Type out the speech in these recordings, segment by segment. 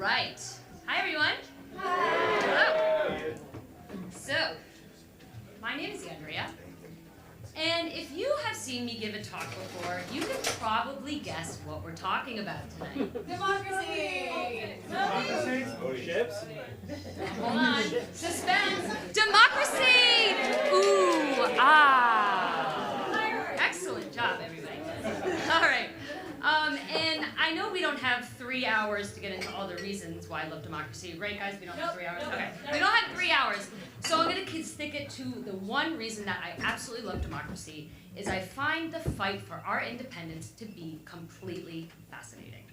right. Hi, everyone. Hi. Hello. So, my name is Andrea, and if you have seen me give a talk before, you can probably guess what we're talking about tonight. Democracy! Democracy? Ships? Hold on. Suspense. Democracy! Ooh, ah. Excellent job, everybody. All right. And I know we don't have 3 hours to get into all the reasons why I love democracy. Right, guys? We don't have 3 hours? Okay. We don't have 3 hours. So I'm going to stick it to the one reason that I absolutely love democracy is I find the fight for our independence to be completely fascinating.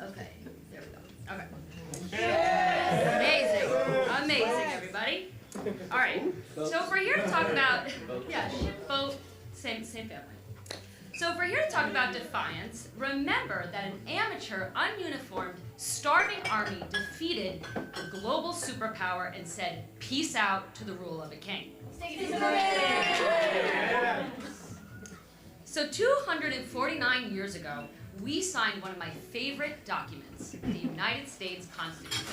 Okay, there we go. Okay. Amazing, everybody. All right. So if we're here to talk about, ship, boat, same family. So if we're here to talk about defiance, remember that an amateur, ununiformed, starving army defeated the global superpower and said, peace out to the rule of a king. So 249 years ago, we signed one of my favorite documents, the United States Constitution.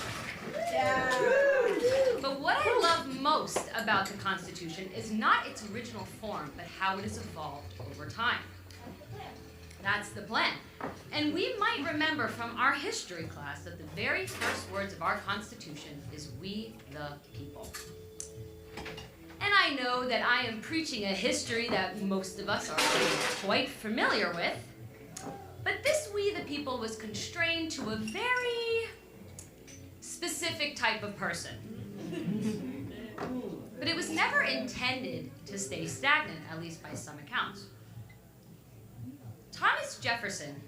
But what I love most about the Constitution is not its original form, but how it has evolved over time. That's the plan. And we might remember from our history class that the very first words of our Constitution is "we the people." And I know that I am preaching a history that most of us are quite familiar with, but this "we the people" was constrained to a very specific type of person. But it was never intended to stay stagnant, at least by some accounts. Thomas Jefferson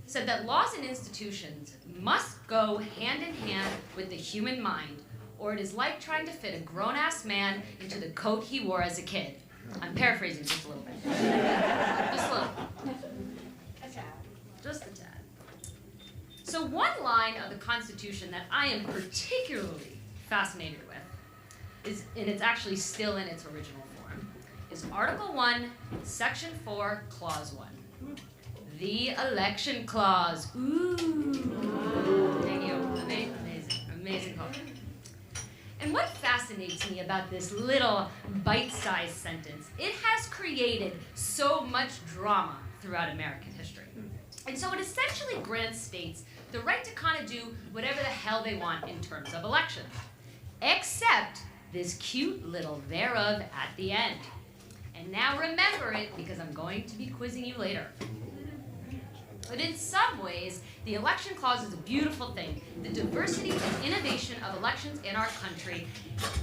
said that laws and institutions must go hand in hand with the human mind, or it is like trying to fit a grown-ass man into the coat he wore as a kid. I'm paraphrasing just a little bit. Just a little. Just a tad. So one line of the Constitution that I am particularly fascinated with is, and it's actually still in its original form, is Article 1, Section 4, Clause 1. The election clause. Ooh. Thank you. Amazing quote. And what fascinates me about this little bite-sized sentence, it has created so much drama throughout American history. And so it essentially grants states the right to kind of do whatever the hell they want in terms of elections. Except this cute little thereof at the end. And now remember it because I'm going to be quizzing you later. But in some ways, the election clause is a beautiful thing. The diversity and innovation of elections in our country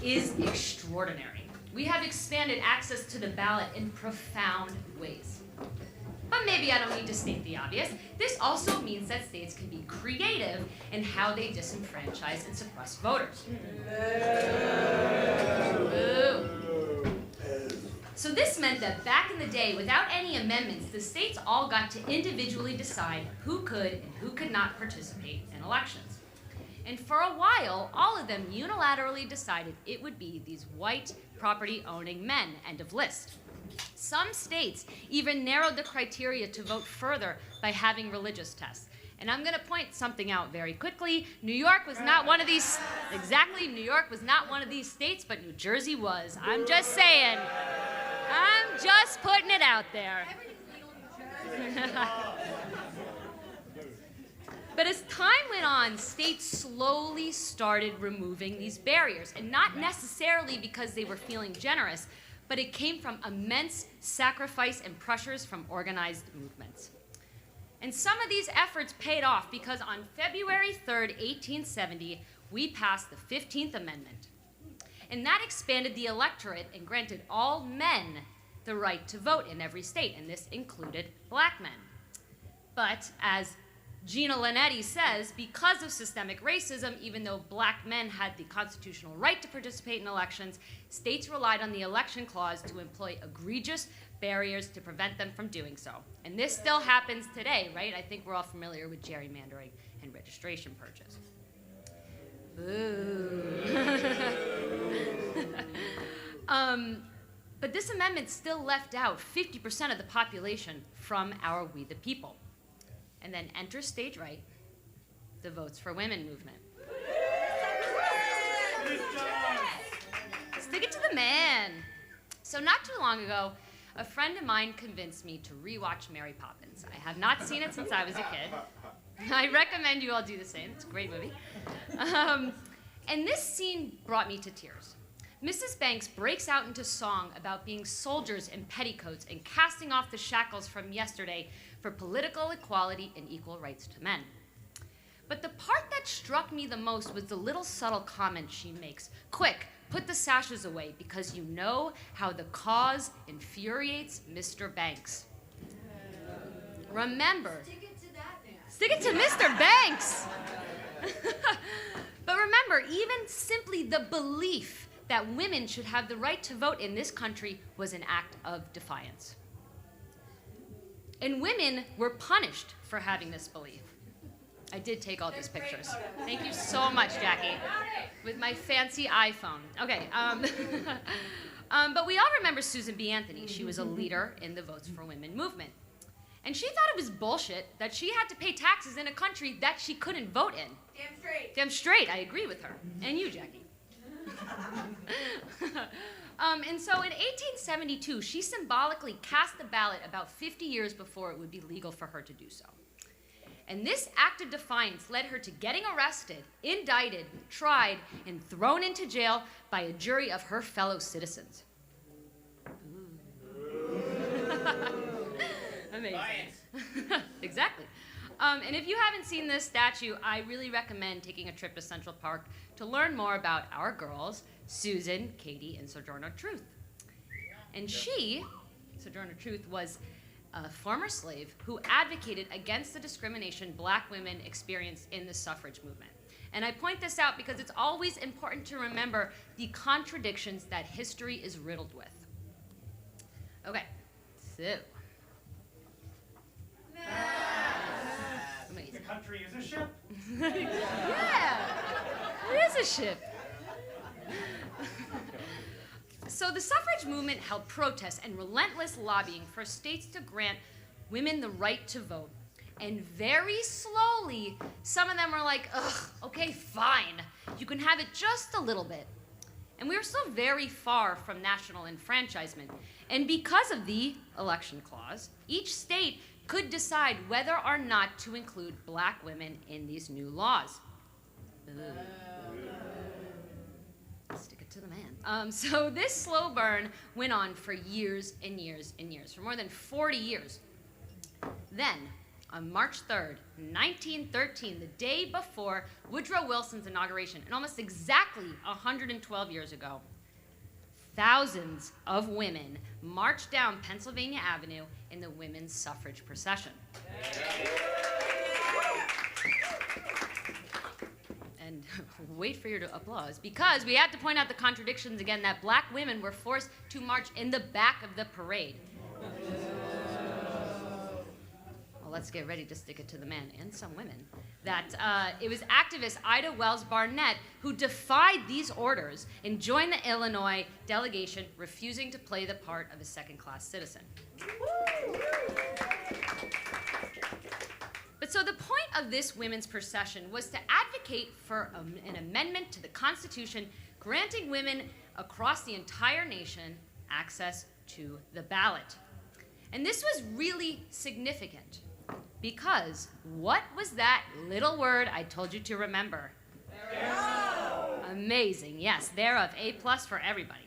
is extraordinary. We have expanded access to the ballot in profound ways. But maybe I don't need to state the obvious. This also means that states can be creative in how they disenfranchise and suppress voters. Boo. So this meant that back in the day, without any amendments, the states all got to individually decide who could and who could not participate in elections. And for a while, all of them unilaterally decided it would be these white property-owning men, end of list. Some states even narrowed the criteria to vote further by having religious tests. And I'm going to point something out very quickly. New York was not one of these, exactly, New York was not one of these states, but New Jersey was. I'm just saying. I'm just putting it out there. But as time went on, states slowly started removing these barriers, and not necessarily because they were feeling generous, but it came from immense sacrifice and pressures from organized movements. And some of these efforts paid off because on February 3rd, 1870, we passed the 15th Amendment. And that expanded the electorate and granted all men the right to vote in every state, and this included black men. But as Gina Linetti says, because of systemic racism, even though black men had the constitutional right to participate in elections, states relied on the election clause to employ egregious barriers to prevent them from doing so. And this still happens today, right? I think we're all familiar with gerrymandering and registration purchase. Boo. But this amendment still left out 50% of the population from our We the People. And then enter stage right, the Votes for Women movement. Stick it to the man. So not too long ago, a friend of mine convinced me to rewatch Mary Poppins. I have not seen it since I was a kid. I recommend you all do the same. It's a great movie. And this scene brought me to tears. Mrs. Banks breaks out into song about being soldiers in petticoats and casting off the shackles from yesterday for political equality and equal rights to men. But the part that struck me the most was the little subtle comment she makes. Quick, put the sashes away because you know how the cause infuriates Mr. Banks. Remember, stick it to Mr. Banks. But remember, even simply the belief that women should have the right to vote in this country was an act of defiance. And women were punished for having this belief. I did take all these pictures. Thank you so much, Jackie, with my fancy iPhone. Okay, but we all remember Susan B. Anthony. She was a leader in the Votes for Women movement. And she thought it was bullshit that she had to pay taxes in a country that she couldn't vote in. Damn straight. Damn straight, I agree with her. And you, Jackie. And so in 1872, she symbolically cast the ballot about 50 years before it would be legal for her to do so. And this act of defiance led her to getting arrested, indicted, tried, and thrown into jail by a jury of her fellow citizens. Amazing. Exactly. And if you haven't seen this statue, I really recommend taking a trip to Central Park to learn more about our girls, Susan, Katie, and Sojourner Truth. And she, Sojourner Truth, was a former slave who advocated against the discrimination black women experienced in the suffrage movement. And I point this out because it's always important to remember the contradictions that history is riddled with. Okay, so. Amazing. The country is a ship. Yeah, it is a ship. So the suffrage movement held protests and relentless lobbying for states to grant women the right to vote. And very slowly, some of them were like, ugh, okay, fine. You can have it just a little bit. And we were still very far from national enfranchisement. And because of the election clause, each state could decide whether or not to include black women in these new laws. Stick it to the man. So this slow burn went on for years and years and years, for more than 40 years. Then, on March 3rd, 1913, the day before Woodrow Wilson's inauguration, and almost exactly 112 years ago, thousands of women marched down Pennsylvania Avenue in the women's suffrage procession. And wait for your applause, because we had to point out the contradictions again that black women were forced to march in the back of the parade. Well, let's get ready to stick it to the man and some women. That it was activist Ida Wells Barnett who defied these orders and joined the Illinois delegation, refusing to play the part of a second-class citizen. But so the point of this women's procession was to advocate for an amendment to the Constitution granting women across the entire nation access to the ballot. And this was really significant because what was that little word I told you to remember? Thereof. Amazing, yes, thereof, A+ for everybody.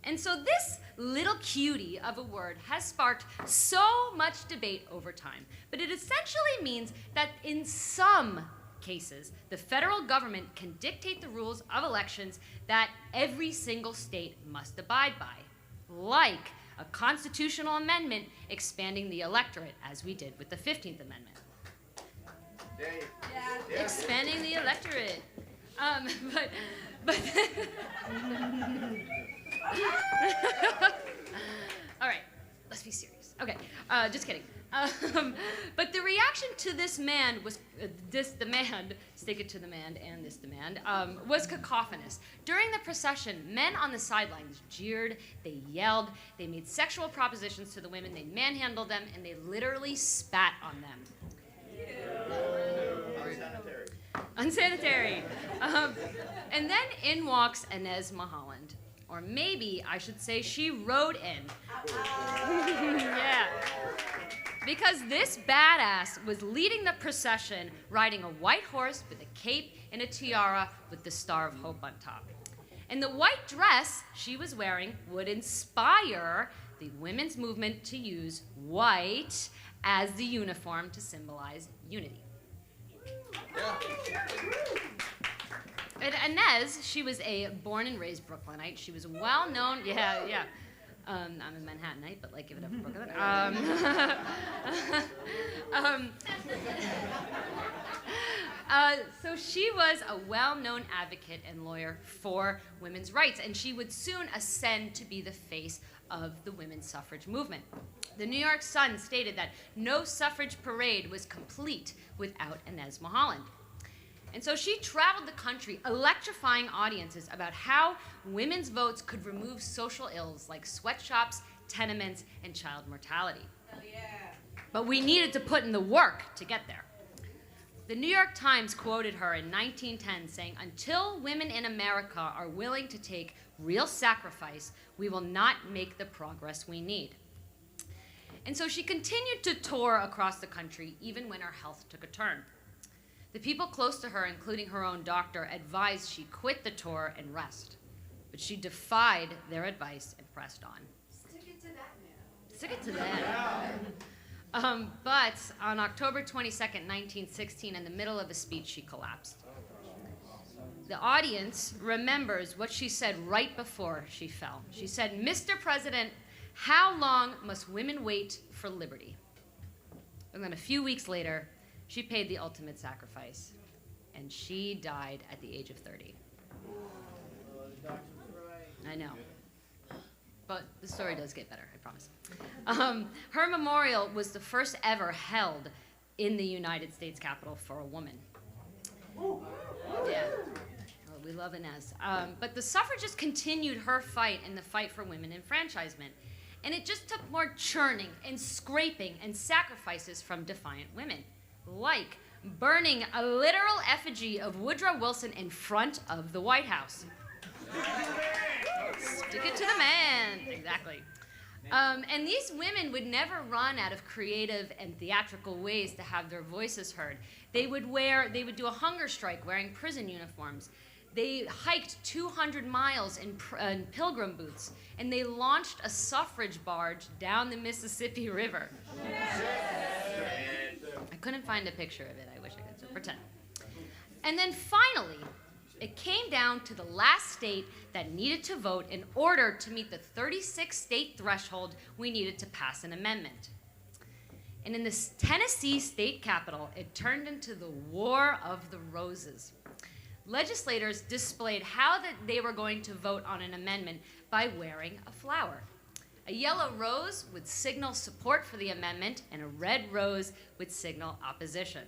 And so this little cutie of a word has sparked so much debate over time. But it essentially means that in some cases, the federal government can dictate the rules of elections that every single state must abide by, like a constitutional amendment expanding the electorate, as we did with the 15th Amendment. Yeah. Expanding the electorate. But all right, let's be serious. Okay, just kidding. But the reaction to this man was, this demand, stick it to the man and this demand, was cacophonous. During the procession, men on the sidelines jeered, they yelled, they made sexual propositions to the women, they manhandled them, and they literally spat on them. Unsanitary. And then in walks Inez Milholland. Or maybe I should say she rode in. Yeah. Because this badass was leading the procession, riding a white horse with a cape and a tiara with the Star of Hope on top. And the white dress she was wearing would inspire the women's movement to use white as the uniform to symbolize unity. And Inez, she was a born and raised Brooklynite. She was well known, I'm a Manhattanite, but like give it up for Brooklyn. So she was a well-known advocate and lawyer for women's rights, and she would soon ascend to be the face of the women's suffrage movement. The New York Sun stated that no suffrage parade was complete without Inez Milholland. And so she traveled the country electrifying audiences about how women's votes could remove social ills like sweatshops, tenements, and child mortality. Hell yeah. But we needed to put in the work to get there. The New York Times quoted her in 1910 saying, "Until women in America are willing to take real sacrifice, we will not make the progress we need." And so she continued to tour across the country even when her health took a turn. The people close to her, including her own doctor, advised she quit the tour and rest. But she defied their advice and pressed on. Stick it to that man. Stick it to that. But on October 22nd, 1916, in the middle of a speech, she collapsed. The audience remembers what she said right before she fell. She said, "Mr. President, how long must women wait for liberty?" And then a few weeks later, she paid the ultimate sacrifice, and she died at the age of 30. I know. But the story does get better, I promise. Her memorial was the first ever held in the United States Capitol for a woman. Yeah. Well, we love Inez. But the suffragists continued her fight in the fight for women enfranchisement. And it just took more churning and scraping and sacrifices from defiant women, like burning a literal effigy of Woodrow Wilson in front of the White House. Stick it to the man. Exactly. And these women would never run out of creative and theatrical ways to have their voices heard. They would do a hunger strike wearing prison uniforms. They hiked 200 miles in pilgrim boots, and they launched a suffrage barge down the Mississippi River. I couldn't find a picture of it. I wish I could, so pretend. And then finally, it came down to the last state that needed to vote in order to meet the 36-state threshold we needed to pass an amendment. And in the Tennessee state capitol, it turned into the War of the Roses. Legislators displayed how that they were going to vote on an amendment by wearing a flower. A yellow rose would signal support for the amendment, and a red rose would signal opposition.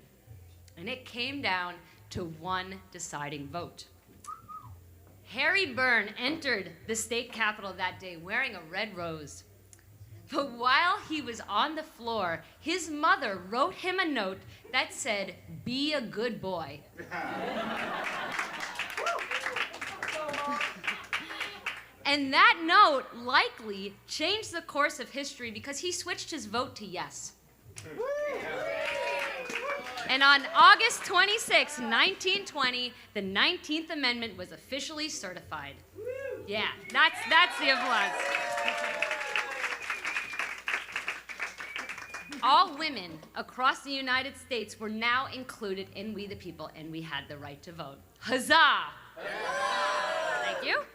And it came down to one deciding vote. Harry Byrne entered the state capitol that day wearing a red rose. But while he was on the floor, his mother wrote him a note that said, "Be a good boy." And that note likely changed the course of history because he switched his vote to yes. And on August 26, 1920, the 19th Amendment was officially certified. Yeah, that's the applause. All women across the United States were now included in We the People, and we had the right to vote. Huzzah! Thank you.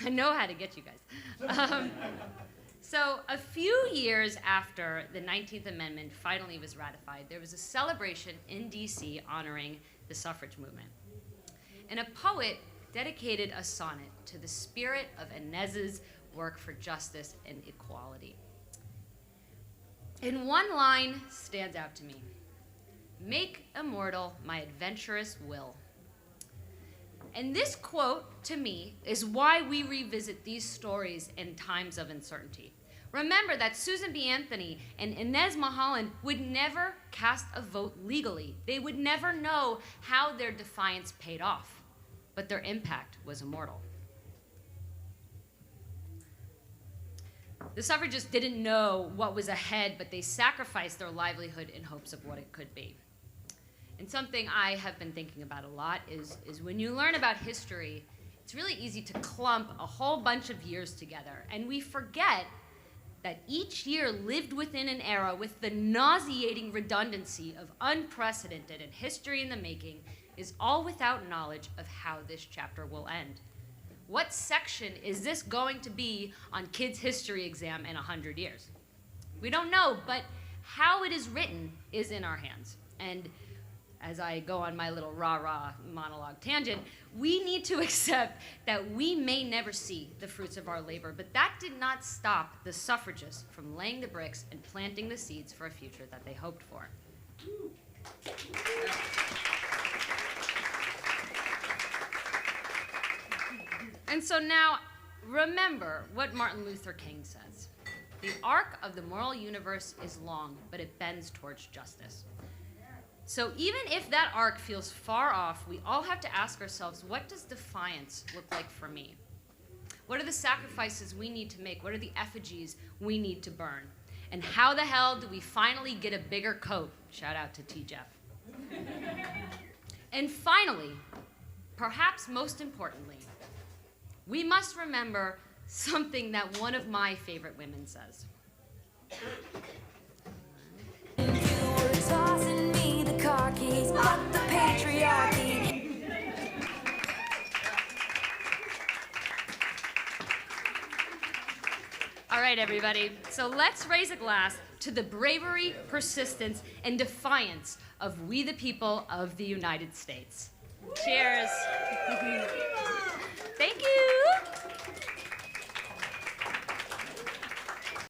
I know how to get you guys. So a few years after the 19th Amendment finally was ratified, there was a celebration in D.C. honoring the suffrage movement. And a poet dedicated a sonnet to the spirit of Inez's work for justice and equality. And one line stands out to me. "Make immortal my adventurous will." And this quote, to me, is why we revisit these stories in times of uncertainty. Remember that Susan B. Anthony and Inez Milholland would never cast a vote legally. They would never know how their defiance paid off, but their impact was immortal. The suffragists didn't know what was ahead, but they sacrificed their livelihood in hopes of what it could be. And something I have been thinking about a lot is when you learn about history, it's really easy to clump a whole bunch of years together, and we forget that each year lived within an era with the nauseating redundancy of unprecedented and history in the making is all without knowledge of how this chapter will end. What section is this going to be on kids' history exam in 100 years? We don't know, but how it is written is in our hands. And as I go on my little rah-rah monologue tangent, we need to accept that we may never see the fruits of our labor, but that did not stop the suffragists from laying the bricks and planting the seeds for a future that they hoped for. And so now, remember what Martin Luther King says. The arc of the moral universe is long, but it bends towards justice. So even if that arc feels far off, we all have to ask ourselves, what does defiance look like for me? What are the sacrifices we need to make? What are the effigies we need to burn? And how the hell do we finally get a bigger coat? Shout out to T. Jeff. And finally, perhaps most importantly, we must remember something that one of my favorite women says. You were tossing me the car keys, fuck the patriarchy. All right, everybody. So let's raise a glass to the bravery, persistence, and defiance of we the people of the United States. Cheers.